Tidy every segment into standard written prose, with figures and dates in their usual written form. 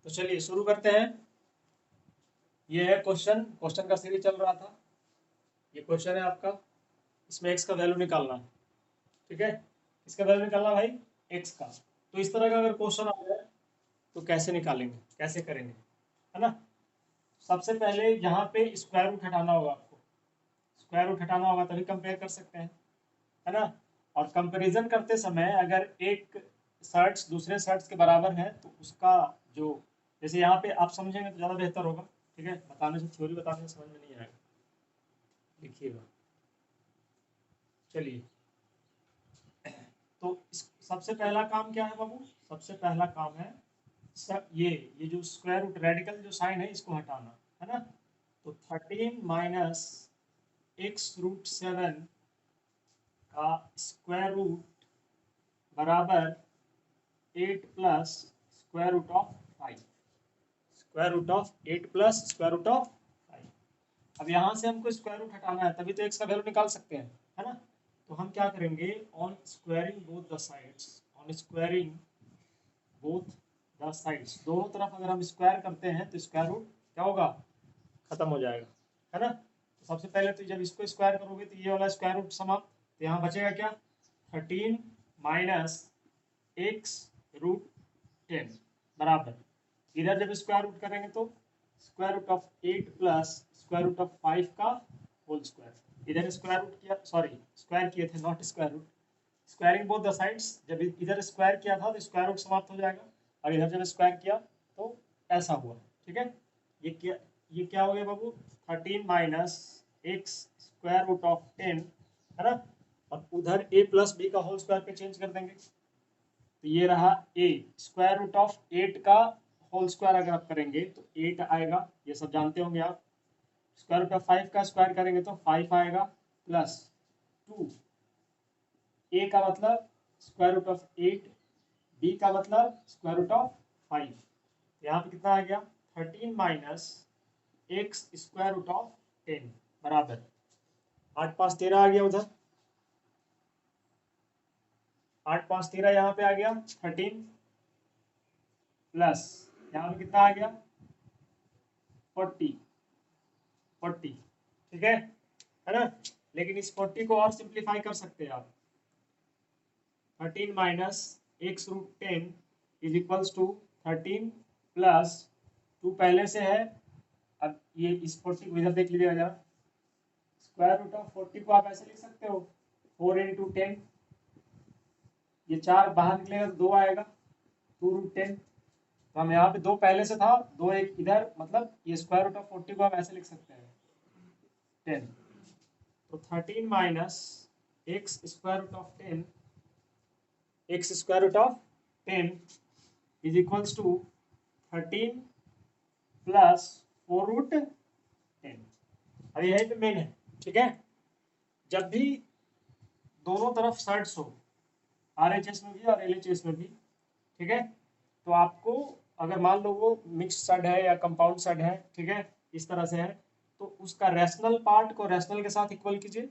तो चलिए शुरू करते हैं। ये है क्वेश्चन का सीरीज चल रहा था। ये क्वेश्चन है आपका, इसमें x का वैल्यू निकालना है। ठीक है, इसका वैल्यू निकालना भाई x का। तो इस तरह का अगर क्वेश्चन आ जाए तो कैसे निकालेंगे, कैसे करेंगे, है ना। सबसे पहले यहाँ पे स्क्वायर रूट हटाना होगा आपको। स्क्वायर रूट हटाना होगा तभी कंपेयर कर सकते हैं, है ना। और कंपैरिजन करते समय अगर एक सर्ट्स दूसरे सर्ट्स के बराबर है तो उसका जो, जैसे यहाँ पे आप समझेंगे तो ज़्यादा बेहतर होगा। ठीक है, बताने से, थ्योरी बताने से समझ में नहीं आएगा, लिखिएगा। चलिए, तो सबसे पहला काम क्या है बाबू? सबसे पहला काम है ये जो स्क्वायर रूट रेडिकल जो साइन है इसको हटाना, है ना। तो 13 माइनस x√7 का स्क्वायर रूट बराबर 8 plus square root of 5। Square root of 8 plus square root of 5। अब यहाँ से हमको स्क्वायर रूट हटाना है तभी तो x का वैल्यू निकाल सकते हैं, है ना। तो हम क्या करेंगे, on squaring both the sides, on squaring both the sides, दोनों तरफ अगर हम स्क्वायर करते हैं तो स्क्वायर रूट क्या होगा, खत्म हो जाएगा, है ना। तो सबसे पहले तो जब इसको स्क्वायर करोगे तो ये वाला स्क्वायर रूट समाप्त, तो यहाँ बचेगा क्या, 13 माइनस x√10 बराबर, इधर जब स्क्वायर रूट करेंगे तो square root of 8 plus square root of 5 का होल स्क्वायर। इधर स्क्वायर रूट किया, सॉरी स्क्वायर किए थे, not square root. Squaring both the sides, जब इधर स्क्वायर किया था तो स्क्वायर रूट समाप्त हो जाएगा, और इधर जब स्क्वायर किया तो ऐसा हुआ। ठीक है, ये क्या हो गया बाबू, 13 minus x square root of 10, है ना। और उधर a प्लस बी का होल स्क्वायर पे चेंज कर देंगे, तो ये रहा a स्क्वायर रूट ऑफ 8 का होल स्क्वायर अगर आप करेंगे तो 8 आएगा, ये सब जानते होंगे आप। स्क्वायर रूट ऑफ 5 का स्क्वायर करेंगे तो 5 आएगा, प्लस 2, a का मतलब स्क्वायर रूट ऑफ 8, b का मतलब स्क्वायर रूट ऑफ 5। यहाँ पे कितना आ गया, 13 minus x square root of 10 बराबर 8 5 13 आ गया उधर, 8 5 13 यहाँ पे आ गया 13, प्लस यहाँ पे कितना आ गया 40, ठीक है ना। लेकिन इस 40 को और सिंप्लीफाई कर सकते हैं आप, 13 minus x√10 is equals to 13 plus 2 पहले से है। अब ये इस 40 को इधर देख लीजिएगा जरा, स्क्वायर रूट ऑफ 40 को आप ऐसे लिख सकते हो 4 इंटू 10, ये 4 बाहर निकलेगा तो 2 आएगा, 2√10। तो हम यहाँ पे 2 पहले से था, 2 एक इधर, मतलब ये स्क्वायर रूट ऑफ 40 को आप ऐसे लिख सकते हैं 10। तो 13 minus x square root of 10, x square root of 10 is equals to 13 plus 4√10। अब यही पे मेन है, ठीक है। जब भी दोनों तरफ साइड्स हो, RHS में भी और LHS में भी, ठीक है, तो आपको अगर मान लो वो मिक्स साइड है या कंपाउंड साइड है, ठीक है, इस तरह से है, तो उसका रैशनल पार्ट को रैशनल के साथ इक्वल कीजिए,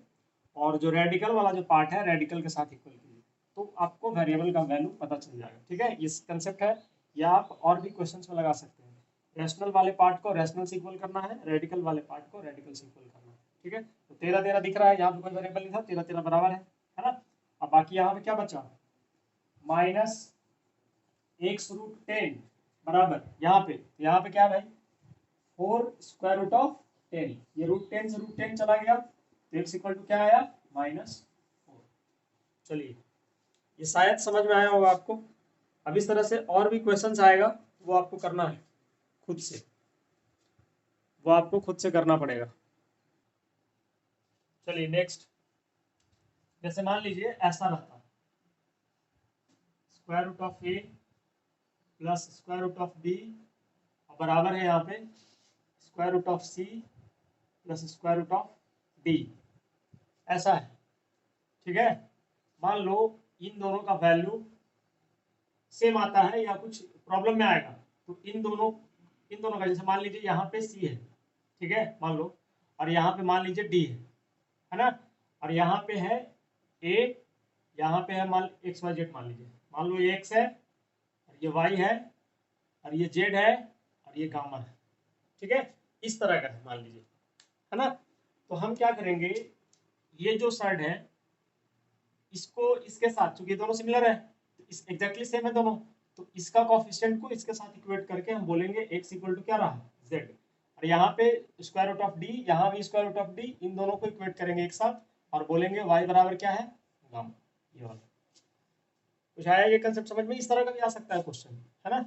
और जो रेडिकल वाला जो पार्ट है रेडिकल के साथ इक्वल कीजिए, तो आपको वेरिएबल का वैल्यू पता चल जाएगा। ठीक है, ये कंसेप्ट है, या आप और भी क्वेश्चंस में लगा सकते हैं। रैशनल वाले पार्ट को रैशनल से इक्वल करना है, रेडिकल वाले पार्ट को रेडिकल से इक्वल करना है। ठीक है, तो 13 13 दिख रहा है, यहाँ पे कोई वेरिएबल नहीं था, 13 13 बराबर है ना। अब बाकी यहाँ पे क्या बचा, माइनस x√10 बराबर यहाँ पे क्या है भाई, 4 स्क्वायर रूट ऑफ 10, ये √10 से √10 चला गया तो x इक्वल टू क्या आया, -4। चलिए, ये शायद समझ में आया होगा आपको। अब इस तरह से और भी क्वेश्चंस आएगा, वो आपको करना है खुद से, वो आपको खुद से करना पड़ेगा। चलिए नेक्स्ट, जैसे मान लीजिए ऐसा रहता, square root of a plus square root of b बराबर है यहाँ पे square root of c plus square root of d, ऐसा है। ठीक है, मान लो इन दोनों का वैल्यू सेम आता है या कुछ प्रॉब्लम में आएगा, तो इन दोनों का, जैसे मान लीजिए यहाँ पे c है, ठीक है मान लो, और यहाँ पे मान लीजिए d है ना, और यहाँ पे है a, यहाँ पे है मान x y z, मान लीजिए, मान लो ये x है और ये y है, और ये जेड है और ये गामा है, ठीक है, इस तरह का है मान लीजिए, है ना। तो हम क्या करेंगे, ये जो साइड है इसको इसके साथ, चूंकि दोनों सिमिलर है तो इस एग्जैक्टली सेम है दोनों, तो इसका कोफिशिएंट को इसके साथ इक्वेट करके हम बोलेंगे x इक्वल टू क्या रहा, z। और यहाँ पे स्क्वायर रूट ऑफ डी, यहाँ भी स्क्वायर रूट ऑफ डी, इन दोनों को इक्वेट करेंगे एक साथ और बोलेंगे y बराबर क्या है, गामा। ये वाला कुछ आया ये कंसेप्ट समझ में, इस तरह का भी आ सकता है क्वेश्चन, है ना।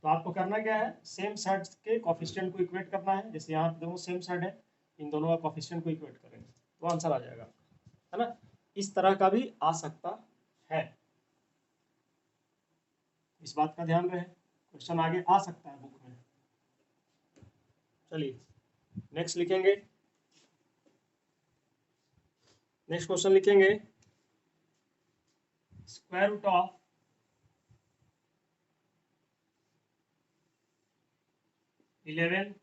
तो आपको करना क्या है, सेम साइड्स के कोफिशिएंट को इक्वेट करना है, जैसे यहाँ पे दोनों सेम साइड है, इन दोनों का कोफिशिएंट को इक्वेट करेंगे तो आंसर आ जाएगा, है ना। इस तरह का भी आ सकता है, इस बात का ध्यान रहे, क्वेश्चन आगे आ सकता है बुक में। चलिए नेक्स्ट लिखेंगे, नेक्स्ट क्वेश्चन लिखेंगे, square root of 11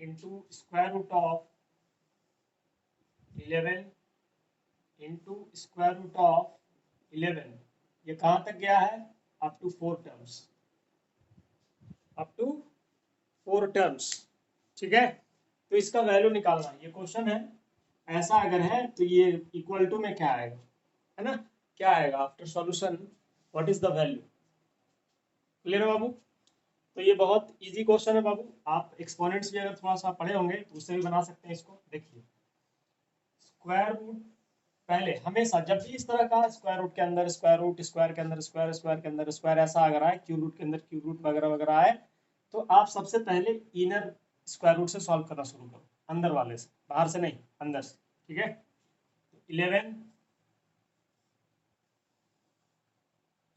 into square root of 11 into square root of 11, ये कहाँ तक गया है, up to 4 terms, up to 4 terms, ठीक है। तो इसका वैल्यू निकालना है, ये क्वेश्चन है, ऐसा अगर है तो ये इक्वल टू में क्या आएगा, है ना, क्या आएगा after solution, what is the value, clear है बाबू। तो ये बहुत इजी क्वेश्चन है बाबू, आप एक्सपोनेंट्स भी अगर थोड़ा सा पढ़े होंगे तो उससे भी बना सकते हैं इसको। देखिए स्क्वायर रूट, पहले हमेशा जब भी इस तरह का स्क्वायर रूट के अंदर स्क्वायर रूट, स्क्वायर के अंदर स्क्वायर, स्क्वायर के अंदर स्क्वायर, ऐसा अगर आए, क्यूब रूट के अंदर क्यूब रूट वगैरह वगैरह आए, तो आप सबसे पहले इनर स्क्वायर रूट से सॉल्व करना शुरू करो, अंदर वाले से, बाहर से नहीं, अंदर से, ठीक है। 11,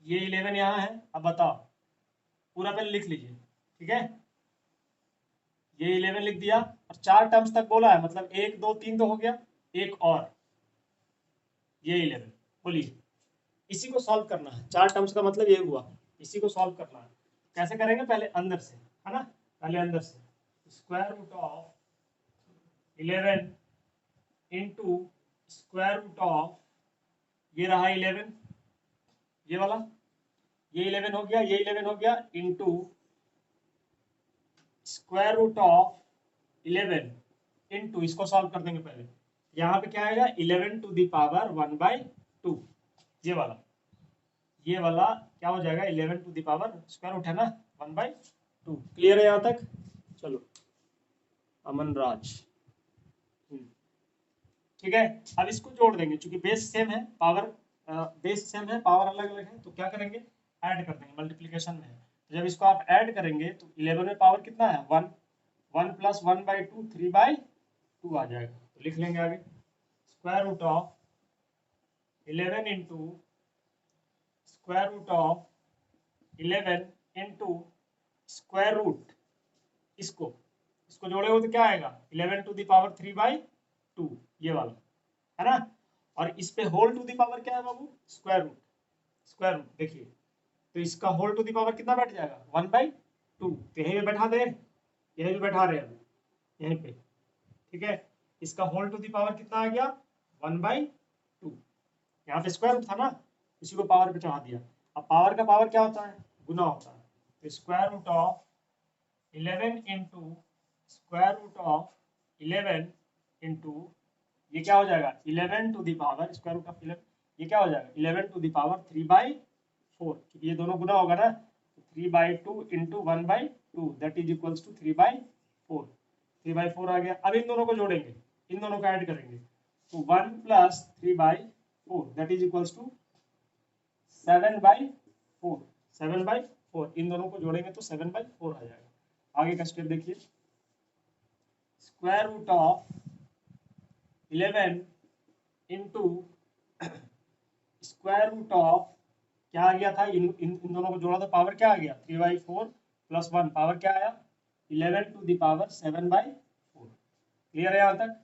ये 11 यहाँ है, अब बताओ, पूरा पहले लिख लीजिए, ठीक है। ये 11 लिख दिया और 4 टर्म्स तक बोला है, मतलब 1 2 3 तो हो गया, एक और ये 11, बोलिए इसी को सॉल्व करना है, 4 टर्म्स का मतलब ये हुआ, इसी को सॉल्व करना है। कैसे करेंगे, पहले अंदर से, है ना, पहले अंदर से, square root of 11 into square root of, ये रहा 11, ये वाला, ये 11 हो गया, ये 11 हो गया, into square root of 11 into, इसको सॉल्व कर देंगे पहले, यहाँ पे क्या आएगा 11 टू द पावर 1/2, ये वाला क्या हो जाएगा 11 to the power square root है ना 1/2, क्लियर है यहाँ तक। चलो अमन राज, ठीक है। अब इसको जोड़ देंगे, क्योंकि बेस सेम है, पावर बेस सेम है, पावर अलग अलग है, तो क्या करेंगे ऐड कर देंगे, मल्टीप्लिकेशन में है, तो जब इसको आप ऐड करेंगे तो 11 में पावर कितना है 1, 1 प्लस 1/2 3/2 आ जाएगा, तो लिख लेंगे आगे, square root of 11 into square root of 11 into square root, इसको इसको जोड़े हो तो क्या आएगा 11 टू द पावर 3/2, ये वाला, है ना। और इस पे होल टू द पावर क्या है बाबू, स्क्वायर रूट, स्क्वायर रूट देखिए, तो इसका होल टू द पावर कितना बैठ जाएगा 1/2, तो यहीं पे बैठा दे, यहीं पे बैठा रहे हैं, यहीं पे, ठीक है। इसका होल टू द पावर कितना आ गया 1/2, यहाँ पे स्क्वायर रूट था ना, इसी को पावर पे चढ़ा दिया। अब पावर का पावर क्या होता है, गुना होता है, तो square root of 11 into square root of 11 into, ये क्या हो जाएगा 11 to the power square root of 11, ये क्या हो जाएगा 11 टू द पावर 3/4, क्योंकि ये दोनों गुना होगा ना, 3/2 into 1/2 that is equals to 3/4, 3/4 आ गया। अब इन दोनों को जोड़ेंगे, इन दोनों को ऐड करेंगे, तो 1 plus 3/4 that is equals to 7/4, 7/4, इन दोनों को जोड़ेंगे तो 7/4 आ जाएगा। आगे का स्टेप देखिए, square root of 11 into square root of, क्या आ गया था इन दोनों को जोड़ा तो पावर क्या आ गया 3/4 प्लस 1, पावर क्या आया 11 टू द पावर 7/4, क्लियर है यहाँ तक,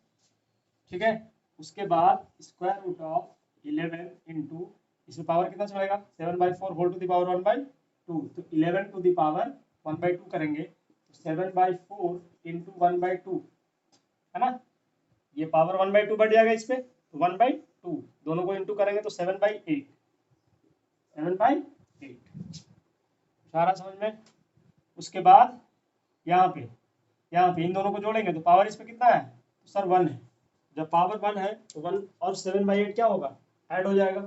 ठीक है। उसके बाद स्क्वायर रूट ऑफ 11 इंटू, इसमें पावर कितना चलेगा 7/4 होल टू द पावर 1/2, तो 11 टू द पावर 1/2 करेंगे तो 7/4 इंटू 1/2, है ना, ये पावर 1/2 बढ़ जाएगा इस पे, तो 1/2 दोनों को इंटू करेंगे तो 7/8, 7/8, आ रहा समझ में। उसके बाद यहाँ पे इन दोनों को जोड़ेंगे तो पावर इस पे कितना है, तो सर 1 है। जब पावर 1 है तो 1 और 7/8 क्या होगा, ऐड हो जाएगा।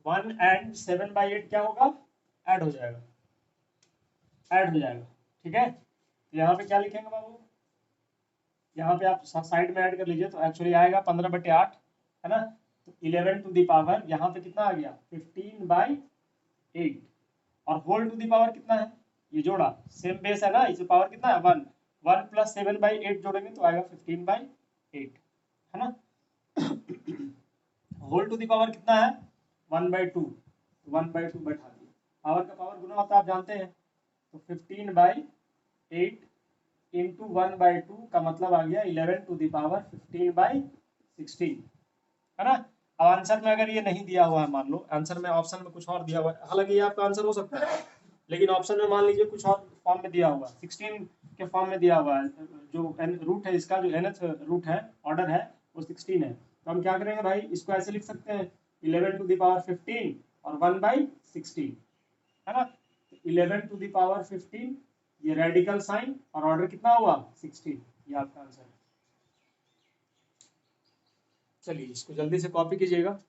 1 एंड 7/8 क्या होगा, ऐड हो जाएगा, ठीक है। तो यहाँ पे क्या लिखेंगे बाबू, यहाँ पे आप साइड में ऐड कर लीजिए, तो एक्चुअली आएगा 15/8, है ना। तो 11 टू दी पावर यहाँ पे कितना आ गया, 15/8, और होल टू दी पावर कितना है, ये जोड़ा सेम बेस है ना, इसे पावर कितना है 1, 1 प्लस 7/8 जोड़ेंगे तो आएगा 15/8, है ना। होल टू दी पावर कितना है 1/2, 1/2 बैठा दिए, पावर का पावर गुना होता है आप जानते हैं। तो 15/8 इंटू 1/2 का मतलब आ गया 11 टू दी पावर 15/16, है ना। अब आंसर में अगर ये नहीं दिया हुआ है, मान लो आंसर में ऑप्शन में कुछ और दिया हुआ है, हालांकि ये आपका आंसर हो सकता है, लेकिन ऑप्शन में मान लीजिए कुछ और फॉर्म में दिया हुआ है, 16 के फॉर्म में दिया हुआ है, जो रूट है इसका, जो nth रूट है, ऑर्डर है, वो 16 है। तो हम क्या करेंगे भाई, इसको ऐसे लिख सकते हैं 11 टू दी पावर 15 और 1/16, है ना। 11 टू दी पावर 15, ये रेडिकल साइन, और ऑर्डर कितना हुआ 16, ये आपका आंसर है। चलिए इसको जल्दी से कॉपी कीजिएगा।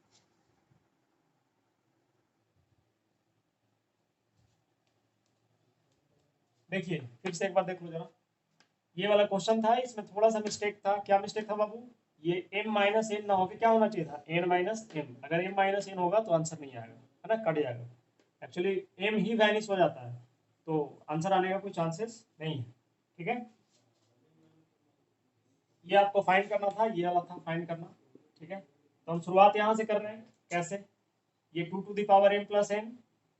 देखिए फिर से एक बार देख लो जरा, ये वाला क्वेश्चन था, इसमें थोड़ा सा मिस्टेक था। क्या मिस्टेक था बाबू, ये m माइनस एन ना होकर क्या होना चाहिए था, n माइनस एम। अगर m माइनस एन होगा तो आंसर नहीं आएगा, है ना, कट जाएगा। एक्चुअली m ही वैनिश हो जाता है, तो आंसर आने का कोई चांसेस नहीं है, ठीक है। ये आपको फाइंड करना था, ये वाला था फाइंड करना, ठीक है। तो हम शुरुआत यहाँ से कर रहे हैं, कैसे, ये 2 to the power m plus n,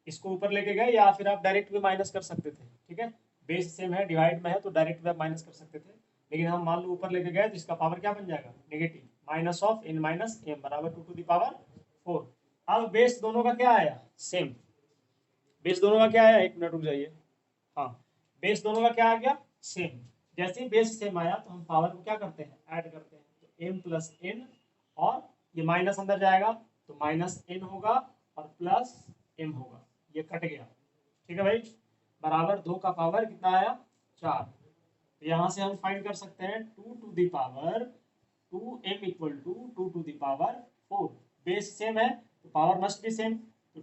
इसको ऊपर लेके गए, या फिर आप डायरेक्ट भी माइनस कर सकते थे, ठीक है। बेस सेम है, डिवाइड में है, तो डायरेक्ट भी आप माइनस कर सकते थे, लेकिन हम मान लो ऊपर लेके गए तो इसका पावर क्या बन जाएगा, negative, minus of n minus m बराबर 2 टू दी पावर 4। अब बेस दोनों का क्या आया, सेम। बेस दोनों का क्या आया, एक मिनट रुक जाइए, हाँ, बेस दोनों का क्या आ गया, सेम। जैसे ही बेस सेम आया तो हम पावर को क्या करते हैं, ऐड करते हैं, तो m प्लस n, और ये माइनस अंदर जाएगा तो माइनस n होगा और प्लस m होगा, ये कट गया, ठीक है भाई। बराबर 2 का पावर कितना आया, 4। तो यहाँ से हम फाइंड कर सकते हैं 2 to the power 2m equal to 2 to the power 4। Base same है तो पावर मस्ट बी सेम, तो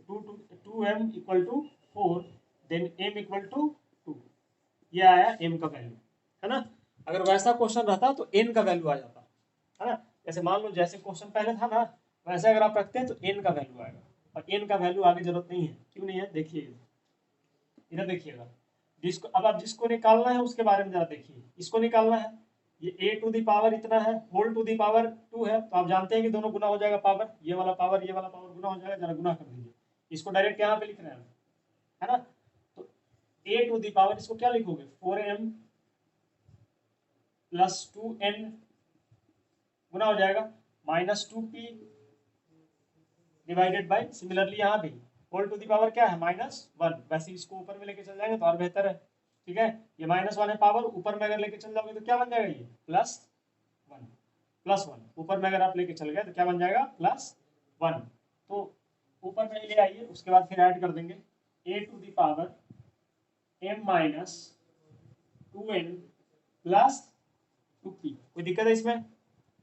2m equal to 4, then m equal to 2, ये आया m का वैल्यू, है ना। अगर वैसा क्वेश्चन रहता तो n का वैल्यू आ जाता, है ना। जैसे मान लो जैसे क्वेश्चन पहले था ना, वैसे अगर आप रखते हैं तो n का वैल्यू आएगा, और n का वैल्यू आगे जरूरत नहीं है, क्यों नहीं है, देखिए इधर देखिएगा, जिसको अब आप जिसको निकालना है उसके बारे में जरा देखिए, इसको निकालना है, ये a टू दी पावर इतना है, होल टू दी पावर 2 है, तो आप जानते हैं कि दोनों गुना हो जाएगा पावर, ये वाला पावर गुना हो जाएगा, जरा गुना कर दीजिए, इसको डायरेक्ट यहाँ पे लिख रहे हैं, है ना। तो a टू दी पावर इसको क्या लिखोगे, 4m प्लस 2n, गुना हो जाएगा, minus 2p divided by, similarly यहाँ भी होल टू दी पावर क्या है, -1, वैसे इसको ऊपर में लेके चल जाएंगे तो और बेहतर है, ठीक है। ये -1 है पावर, ऊपर में अगर लेके चल जाओगे तो क्या बन जाएगा, ये +1 ऊपर में अगर आप लेके चल गए तो क्या बन जाएगा, +1। तो ऊपर में ले आइए, उसके बाद फिर ऐड कर देंगे a to the power m minus 2n plus 2p, कोई दिक्कत है इसमें,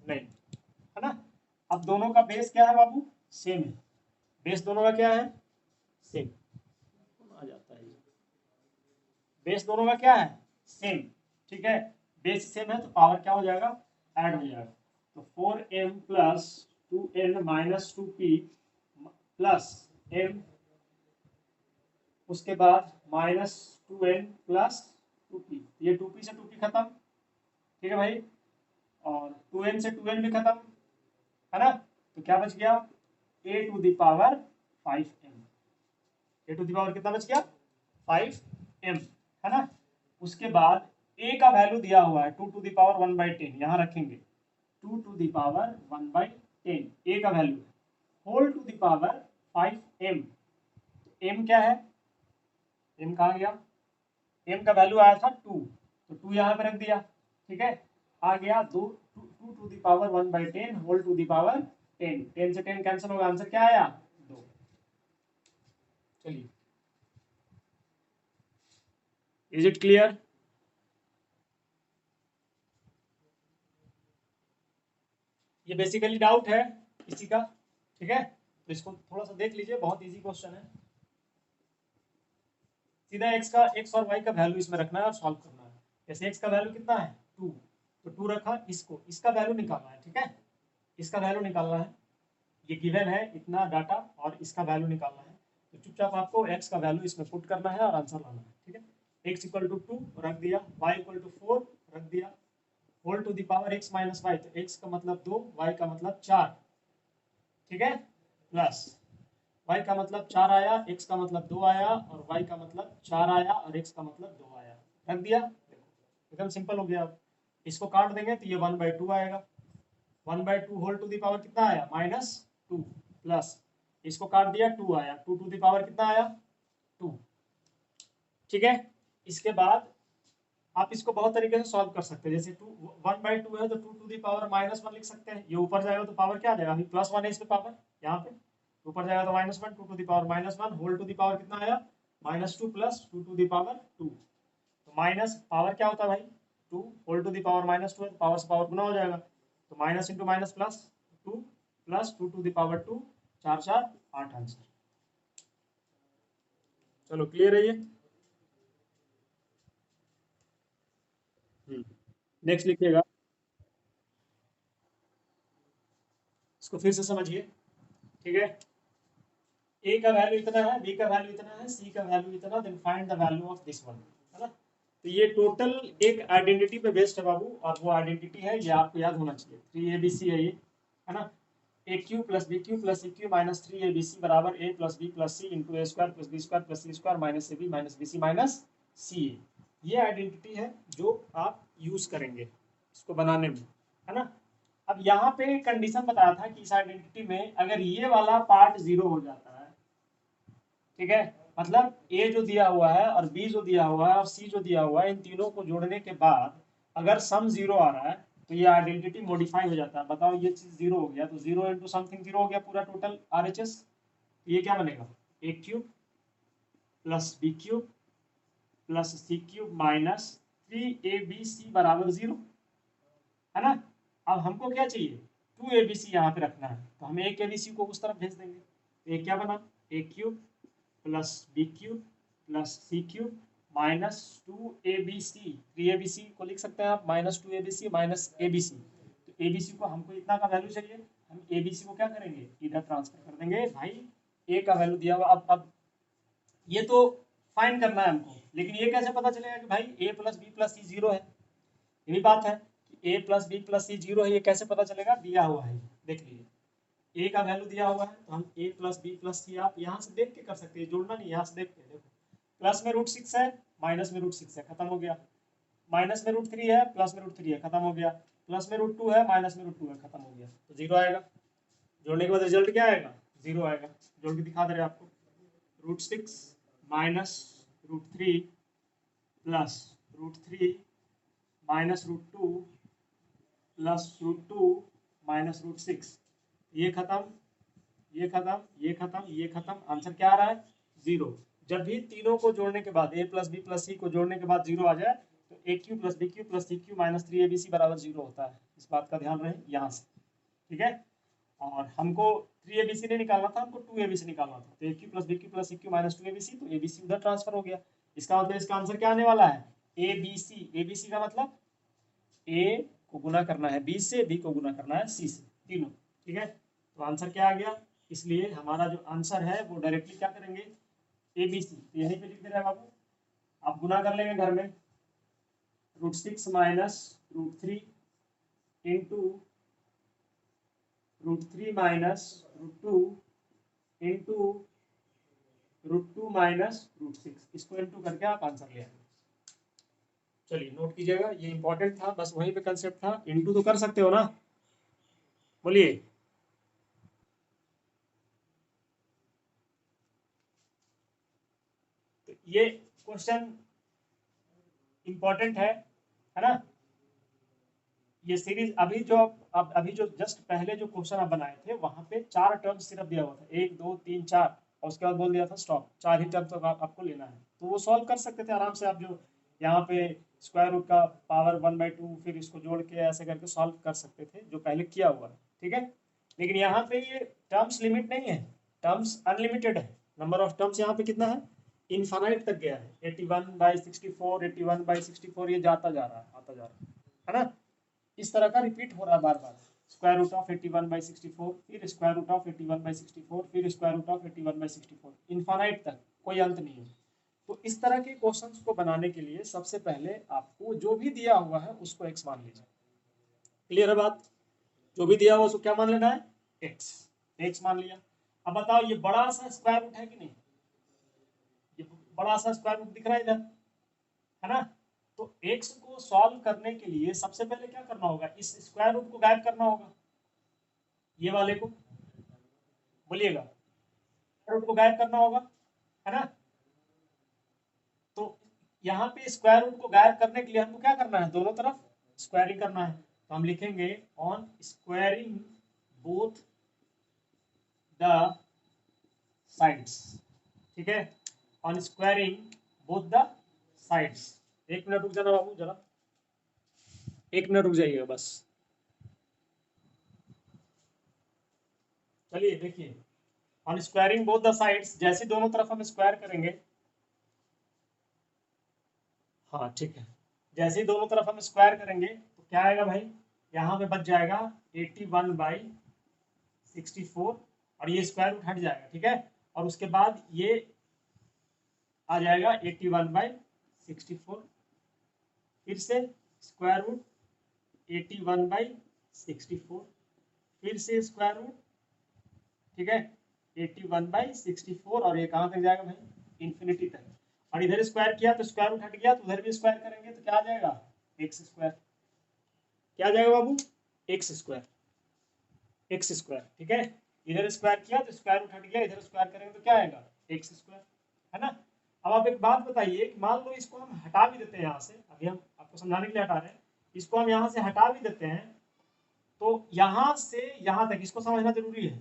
नहीं, है ना। अब दोनों का बेस क्या है बाबू, सेम है, बेस दोनों का क्या है, सेम आ जाता है, बेस दोनों का क्या है, सेम, ठीक है। बेस सेम है तो पावर क्या हो जाएगा, ऐड हो जाएगा, तो 4m plus 2n minus 2p plus m, उसके बाद -2n प्लस 2p, ये 2p से 2p खत्म, ठीक है भाई, और 2n से 2n भी खत्म, है ना। तो क्या बच गया, a to the power 5m, a to the power कितना बच गया, 5m, है ना। उसके बाद a का वैल्यू दिया हुआ है 2 टू दी पावर 1/10, यहाँ रखेंगे 2 टू दी पावर 1/10, a का वैल्यू है, whole to the power 5m, m क्या है, m कहाँ गया, m का वैल्यू आया था 2, तो 2 यहाँ पे रख दिया, ठीक है। आ गया 2 to the power 1/10 whole to the power 10, 10 से 10 कैंसिल होगा, आंसर क्या आया, 2। चलिए इज इट क्लियर? ये बेसिकली डाउट है इसी का, ठीक है, तो इसको थोड़ा सा देख लीजिए, बहुत इजी क्वेश्चन है। सीधा एक्स और वाई का वैल्यू इसमें रखना है और सॉल्व करना है। जैसे एक्स का वैल्यू कितना है 2, तो 2 रखा, इसका वैल्यू निकालना है, ठीक है, इसका वैल्यू निकालना है, ये गिवन है इतना डाटा और इसका वैल्यू निकालना है, तो चुपचाप आपको एक्स का वैल्यू इसमें पुट करना है और आंसर लाना है, ठीक है। एक्स इक्वल टू 2 रख दिया, वाई इक्वल टू 4 रख दिया, whole to the power x minus y, तो एक्स का मतलब 2, वाई का मतलब 4, ठीक है, प्लस y का मतलब 4 आया, x का मतलब 2 आया और y का मतलब 4 आया और x का मतलब 2 आया, रख दिया। देखो एकदम सिंपल हो गया। अब इसको काट देंगे तो ये 1/2 आएगा, 1/2 होल टू द पावर कितना आया -2, प्लस इसको काट दिया 2 आया, 2 टू द पावर कितना आया 2, ठीक है। इसके बाद आप इसको बहुत तरीके से सॉल्व कर सकते हैं, जैसे 1/2 है तो 2 टू द पावर -1 लिख सकते हैं, ये ऊपर जाएगा तो पावर क्या आ जाएगा, अभी +1 है इस पे पावर, यहाँ पे ऊपर जाएगा तो -1, 2 to the power -1 whole to the power कितना आया -2 प्लस 2 टू द पावर 2, तो माइनस पावर क्या होता है भाई 2 होल टू द पावर -2 है, तो पावर से पावर गुना हो जाएगा, तो minus into minus plus 2 plus 2 to the power 2, 4 4 8 answer. चलो क्लियर है ये। नेक्स्ट लिखिएगा, इसको फिर से समझिए, ठीक है। ए का वैल्यू इतना है, बी का वैल्यू इतना है, सी का वैल्यू इतना, then find the value of this one, है ना। तो ये टोटल एक आइडेंटिटी पे बेस्ड है बाबू, और वो आइडेंटिटी है, ये आपको याद होना चाहिए, 3abc है ये, है ना। A cube plus B cube plus C cube minus 3abc बराबर A plus B plus C into A square plus B square plus C square minus A B minus B C minus C A, ये identity है जो आप use करेंगे इसको बनाने में, है ना। अब यहाँ पे कंडीशन बताया था कि इस आइडेंटिटी में अगर ये वाला पार्ट जीरो हो जाता है, ठीक है, मतलब ए जो दिया हुआ है और बी जो दिया हुआ है और सी जो दिया हुआ है, इन तीनों को जोड़ने के बाद अगर सम जीरो आ रहा है तो ये आइडेंटिटी मॉडिफाई हो जाता है। बताओ ये चीज जीरो हो गया तो जीरो इंटू समथिंग जीरो हो गया पूरा टोटल RHS, ये क्या बनेगा A cube plus B cube plus C cube minus 3abc बराबर जीरो, है ना। अब हमको क्या चाहिए 2abc यहाँ पे रखना है, तो हम एक abc को उस तरफ भेज देंगे, तो ये क्या बना A cube plus B cube plus C cube minus 2abc, 3abc को लिख सकते हैं आप -2abc माइनस abc, तो abc को हमको इतना का वैल्यू चाहिए, हम abc को क्या करेंगे इधर ट्रांसफर कर देंगे भाई, a का वैल्यू दिया हुआ, अब ये तो फाइंड करना है हमको, लेकिन ये कैसे पता चलेगा कि भाई a plus B plus C zero है, ये भी बात है कि a plus B plus C zero है, ये कैसे पता चलेगा, दिया हुआ है, देख लीजिए a का वैल्यू दिया हुआ है, तो हम a प्लस बी प्लस सी आप यहाँ से देख के कर सकते हैं, जोड़ना नहीं, यहाँ से देख के देखो, प्लस में √6 है माइनस में √6 है, खत्म हो गया, माइनस में √3 है प्लस में √3 है, खत्म हो गया, प्लस में √2 है माइनस में √2 है, खत्म हो गया, तो जीरो आएगा, जोड़ने के बाद रिजल्ट क्या आएगा जीरो आएगा, जोड़ के दिखा दे रहे आपको, √6 minus √3 plus √3 minus √2 plus √2 minus √6, ये खत्म ये खत्म ये खत्म ये खत्म, आंसर क्या आ रहा है जीरो। जब भी तीनों को जोड़ने के बाद a plus B plus C को जोड़ने के बाद जीरो आ जाए तो A cube plus B cube plus C cube minus 3abc बराबर जीरो होता है, इस बात का ध्यान रहे यहाँ से, ठीक है। और हमको 3abc नहीं निकालना था, हमको 2abc निकालना था, तो A cube plus B cube plus C cube minus 2abc, तो abc उधर ट्रांसफर हो गया, इसका मतलब इसका आंसर क्या आने वाला है abc का मतलब a को गुना करना है b से, b को गुना करना है c से, तीनों, ठीक है। तो आंसर क्या आ गया, इसलिए हमारा जो आंसर है वो डायरेक्टली क्या करेंगे ABC, तो यहीं पे लिख दे रहे हैं बाबू, आप गुना कर लेंगे घर में, √6 minus √3 into √3 minus √2 into √2 minus √6, इसको इंटू करके आप आंसर ले आएंगे। चलिए नोट कीजिएगा, ये इंपॉर्टेंट था, बस वहीं पे कंसेप्ट था, इंटू तो कर सकते हो ना, बोलिए। तो ये क्वेश्चन इंपॉर्टेंट है ना। ये सीरीज अभी जो जस्ट पहले जो क्वेश्चन आप बनाए थे वहां पे 4 टर्म सिर्फ दिया हुआ था, 1 2 3 4, और उसके बाद बोल दिया था स्टॉप, 4 ही टर्म तक आपको लेना है, तो वो सॉल्व कर सकते थे आराम से आप, जो यहाँ पे स्क्वायर रूट का पावर 1/2 फिर इसको जोड़ के ऐसे करके सॉल्व कर सकते थे जो पहले किया हुआ है, ठीक है। लेकिन यहाँ पे ये टर्म्स लिमिट नहीं है, टर्म्स अनलिमिटेड है। नंबर ऑफ टर्म्स यहाँ पे कितना है, इनफाइनाइट तक गया है। 81/64, 81/64 ये जाता जा रहा है, आता जा रहा है ना। इस तरह का रिपीट हो रहा है बार बार। स्क्वायर रूट ऑफ 81/64, फिर स्क्वायर रूट ऑफ 81/64, फिर स्क्वायर रूट ऑफ 81/64, इनफाइनाइट तक, कोई अंत नहीं है। तो इस तरह के क्वेश्चंस को बनाने के लिए सबसे पहले आपको जो भी दिया हुआ है उसको एक्स मान लीजिए। क्लियर है बात? जो भी दिया हुआ उसको क्या मान लेना है, एक्स। एक्स मान लिया। अब बताओ ये बड़ा सा स्क्वायर रूट है कि नहीं, ये बड़ा सा स्क्वायर रूट दिख रहा है इधर, है ना। तो x को सॉल्व करने के लिए सबसे पहले क्या करना होगा, इस स्क्वायर रूट को गायब करना होगा, ये वाले को, बोलिएगा, रूट को गायब करना होगा, है ना। तो यहाँ पे स्क्वायर रूट को गायब करने के लिए हमको क्या करना है, दोनों तरफ स्क्वायरिंग करना है। तो हम लिखेंगे on squaring both the sides, ठीक है, on squaring both the sides. एक मिनट रुक जाना बाबू जरा, एक मिनट रुक जाइएगा बस। चलिए देखिए, on squaring both the sides, जैसे दोनों तरफ हम स्क्वायर करेंगे, हाँ ठीक है, जैसे ही दोनों तरफ हम स्क्वायर करेंगे तो क्या आएगा भाई, यहाँ पे बच जाएगा 81/64 और ये स्क्वायर रूट हट जाएगा, ठीक है। और उसके बाद ये आ जाएगा 81/64, फिर से स्क्वायर रूट 81/64, फिर से स्क्वायर रूट, ठीक है, 81/64 और ये कहाँ तक जाएगा भाई, इन्फिनिटी तक। और इधर स्क्वायर किया तो स्क्वायर रूट हट गया, तो उधर भी स्क्वायर करेंगे तो क्या आ जाएगा, एक्स स्क्वायर। क्या आ जाएगा बाबू, एक्स स्क्वायर, एक्स स्क्वायर, ठीक है। इधर स्क्वायर किया तो स्क्वायर रूट हट गया, इधर स्क्वायर करेंगे तो क्या आएगा, एक्स स्क्वायर, है ना। अब आप एक बात बताइए कि मान लो इसको हम हटा भी देते हैं यहाँ से, अभी हम आपको समझाने के लिए हटा रहे हैं, इसको हम यहाँ से हटा भी देते हैं तो यहाँ से यहाँ तक इसको समझना जरूरी है।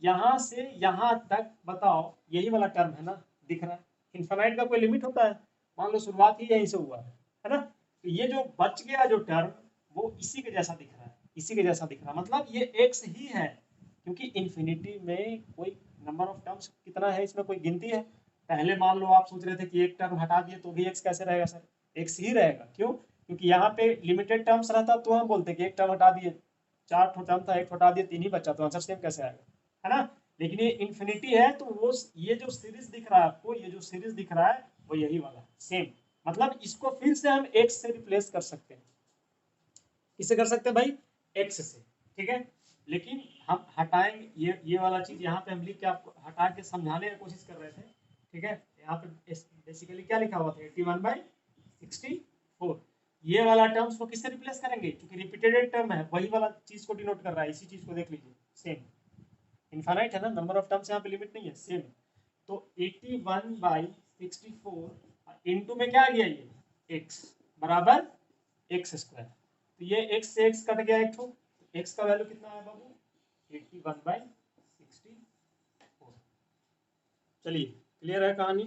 यहाँ से यहाँ तक बताओ, यही वाला टर्म है ना, दिख रहा है। इनफाइनाइट का कोई लिमिट होता है, मान लो शुरुआत ही यहीं से हुआ है ना। तो ये जो बच गया जो टर्म वो इसी के जैसा दिख रहा है, इसी के जैसा दिख रहा है, मतलब ये एक्स ही है, क्योंकि इन्फिनिटी में कोई नंबर ऑफ टर्म्स कितना है, इसमें कोई गिनती है। पहले मान लो आप सोच रहे थे कि एक टर्म हटा दिए तो भी एक्स कैसे रहेगा सर, एक्स ही रहेगा। क्यों, क्योंकि यहाँ पे लिमिटेड टर्म्स रहता तो हम बोलते कि एक टर्म हटा दिए, 4 टर्म था, एक हटा दिए, 3 ही बचा, तो आंसर सेम कैसे आएगा, है ना। लेकिन ये इन्फिनिटी है तो वो ये जो सीरीज दिख रहा है आपको, ये जो सीरीज दिख रहा है वो यही वाला है सेम, मतलब इसको फिर से हम एक्स से रिप्लेस कर सकते हैं। किससे कर सकते हैं भाई, एक्स से, ठीक है। लेकिन हम हटाएंगे ये वाला चीज यहाँ पे हम लिख के आपको हटा के समझाने की कोशिश कर रहे थे, ठीक है। यहाँ पे बेसिकली क्या लिखा हुआ था, 81/64, ये वाला टर्म्स को किससे रिप्लेस करेंगे, क्योंकि रिपीटेड टर्म है, वही वाला चीज को डिनोट कर रहा है, इसी चीज को देख लीजिए, सेम इनफाइनाइट है ना, नंबर ऑफ टर्म्स यहाँ पे लिमिट नहीं है, सेम। तो 81/64 इंटू में क्या आ गया, ये एक्स बराबर एक्स स्क्वायर। तो ये एक्स से एक्स कट गया एक, तो एक्स का वैल्यू कितना है बाबू, 81/64। चलिए क्लियर है कहानी।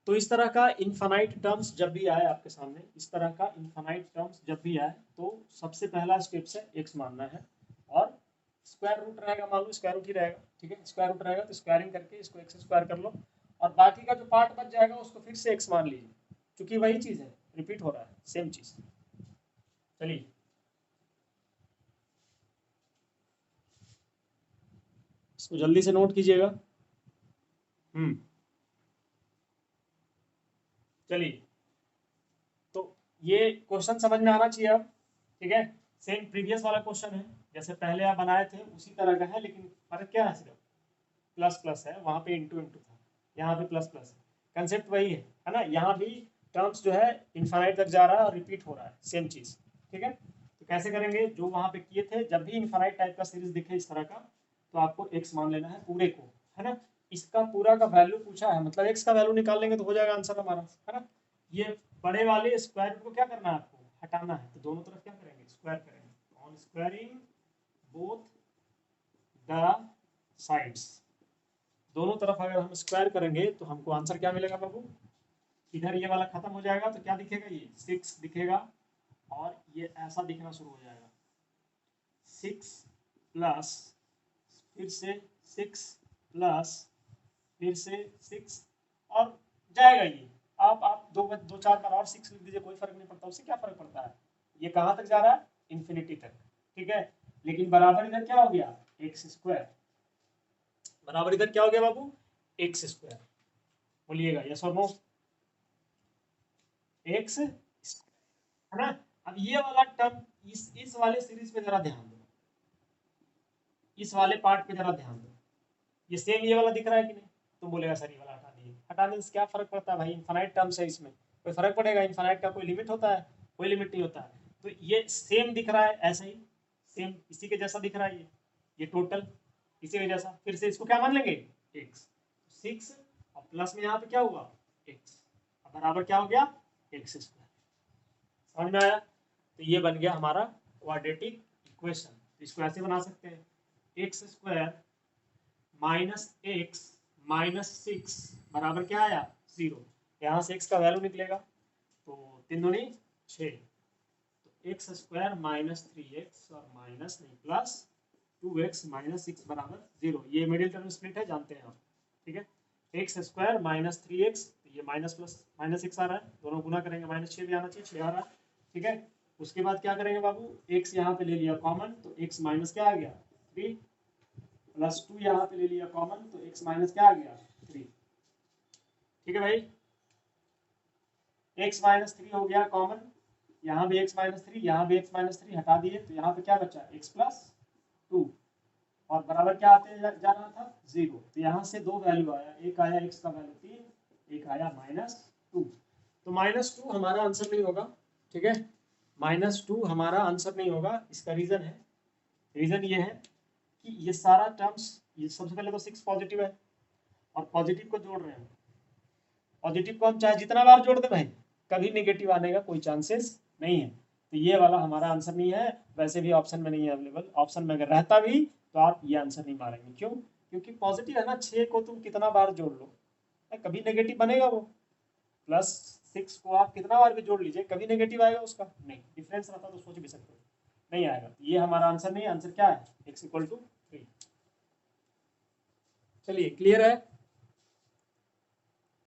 तो इस तरह का इनफाइनाइट टर्म्स जब भी आए आपके सामने, इस तरह का इनफाइनाइट टर्म्स जब भी आए तो सबसे पहला स्टेप है एक्स मानना है, और स्क्वायर रूट रहेगा, मान लो स्क्वायर रूट ही रहेगा, ठीक है, स्क्वायर रूट रहेगा तो स्क्वायरिंग करके इसको एक्स स्क्वायर कर लो, और बाकी का जो पार्ट बच जाएगा उसको फिर से एक्स मान लीजिए, क्योंकि वही चीज है, रिपीट हो रहा है, सेम चीज। चलिए इसको जल्दी से नोट कीजिएगा। चलिए, तो ये क्वेश्चन समझ में आना चाहिए अब, ठीक है। सेम प्रीवियस वाला क्वेश्चन है, जैसे पहले आप बनाए थे उसी तरह का है, लेकिन फर्क क्या है, सिर्फ प्लस प्लस है, वहां पे इंटू इंटू था, यहाँ पे प्लस प्लस है, कंसेप्ट वही है ना। यहाँ भी टर्म्स जो है इनफाइनाइट तक जा रहा है और रिपीट हो रहा है, सेम चीज, ठीक है। तो कैसे करेंगे, जो वहां पे किए थे, जब भी इनफाइनाइट टाइप का सीरीज दिखे इस तरह का, तो आपको एक्स मान लेना है पूरे को, है ना। इसका पूरा का वैल्यू पूछा है, मतलब एक्स का वैल्यू निकाल लेंगे तो हो जाएगा आंसर हमारा, है ना। ये बड़े वाले स्क्वायर को क्या करना है, आपको हटाना है, तो दोनों तरफ क्या करेंगे, स्क्वायर करेंगे, on squaring both the sides, दोनों तरफ अगर हम स्क्वायर करेंगे तो हमको आंसर क्या मिलेगा बाबू? इधर ये वाला खत्म हो जाएगा तो क्या दिखेगा? ये 6 दिखेगा और ये ऐसा दिखना शुरू हो जाएगा 6 प्लस फिर से 6 प्लस फिर से 6 और जाएगा ये। आप दो चार बार और 6 लिख दीजिए, कोई फर्क नहीं पड़ता, उससे क्या फर्क पड़ता है? ये कहाँ तक जा रहा है? इन्फिनिटी तक, ठीक है। लेकिन बराबर इधर क्या हो गया? X square. बराबर इधर क्या हो गया बाबू? X square. बोलिएगा यस और नो? एक्स है ना। अब ये वाला टर्म इस वाले सीरीज पे जरा ध्यान दो, इस वाले पार्ट पे जरा ध्यान दो। ये सेम ये वाला दिख रहा है कि नहीं? तुम बोलेगा सर ये वाला हटा दिए। हटाने से क्या फर्क पड़ता है भाई? इनफाइनाइट टर्म्स है, इसमें कोई फर्क पड़ेगा? इनफाइनाइट का कोई लिमिट होता है? कोई लिमिट नहीं होता है। तो ये सेम दिख रहा है, ऐसे ही सेम इसी के जैसा दिख रहा है ये टोटल इसी के जैसा। फिर से इसको क्या मान लेंगे? एक्स। 6 और प्लस में यहाँ पे क्या हुआ? एक्स, बराबर क्या हो गया? X square. समझ में आया? तो ये बन गया हमारा क्वाड्रेटिक इक्वेशन। इसको ऐसे बना सकते हैं, x square minus x minus 6 बराबर क्या आया? 0। यहाँ से x का वैल्यू निकलेगा तो 3 दूनी 6, तो एक्स स्क्वायर माइनस 3x और माइनस नहीं प्लस 2x माइनस 6 बराबर 0। ये मिडिल टर्म स्प्लिट है, जानते हैं आप, ठीक है। एक्स स्क्वायर माइनस 3x, ये माइनस प्लस माइनस 6 आ रहा है, दोनों गुना करेंगे माइनस 6 भी आना चाहिए, 6 आ रहा है, ठीक है। उसके बाद क्या करेंगे बाबू? x यहाँ पे ले लिया कॉमन तो x माइनस क्या आ गया? 3 प्लस 2 यहाँ पे ले लिया कॉमन तो x माइनस क्या आ गया? 3, ठीक है भाई। x माइनस 3 हो गया कॉमन, यहाँ भी x माइनस 3, यहाँ भी x माइनस 3 हटा दिए तो यहाँ पे क्या बचा? x प्लस 2 और बराबर क्या आते जा रहा था? 0। तो यहाँ से दो वैल्यू आया, एक आया x का वैल्यू 3, एक आया -2। तो -2 हमारा आंसर नहीं होगा, ठीक है। -2 हमारा आंसर नहीं होगा। इसका रीजन है, रीजन ये है कि ये सारा टर्म्स, ये सबसे पहले तो 6 पॉजिटिव है और पॉजिटिव को जोड़ रहे हैं। पॉजिटिव को हम चाहे जितना बार जोड़ दे भाई, कभी नेगेटिव आने का कोई चांसेस नहीं है। तो ये वाला हमारा आंसर नहीं है। वैसे भी ऑप्शन में नहीं है अवेलेबल, ऑप्शन में अगर रहता भी तो आप ये आंसर नहीं मारेंगे। क्यों? क्योंकि पॉजिटिव है ना, 6 को तुम कितना बार जोड़ लो कभी नेगेटिव बनेगा वो। +6 को आप कितना बार भी जोड़ लीजिए, कभी नेगेटिव आएगा उसका? नहीं। डिफरेंस रहता तो सोच भी सकते हो, नहीं आएगा। तो ये हमारा आंसर नहीं है। आंसर क्या है? x = 3। चलिए क्लियर है?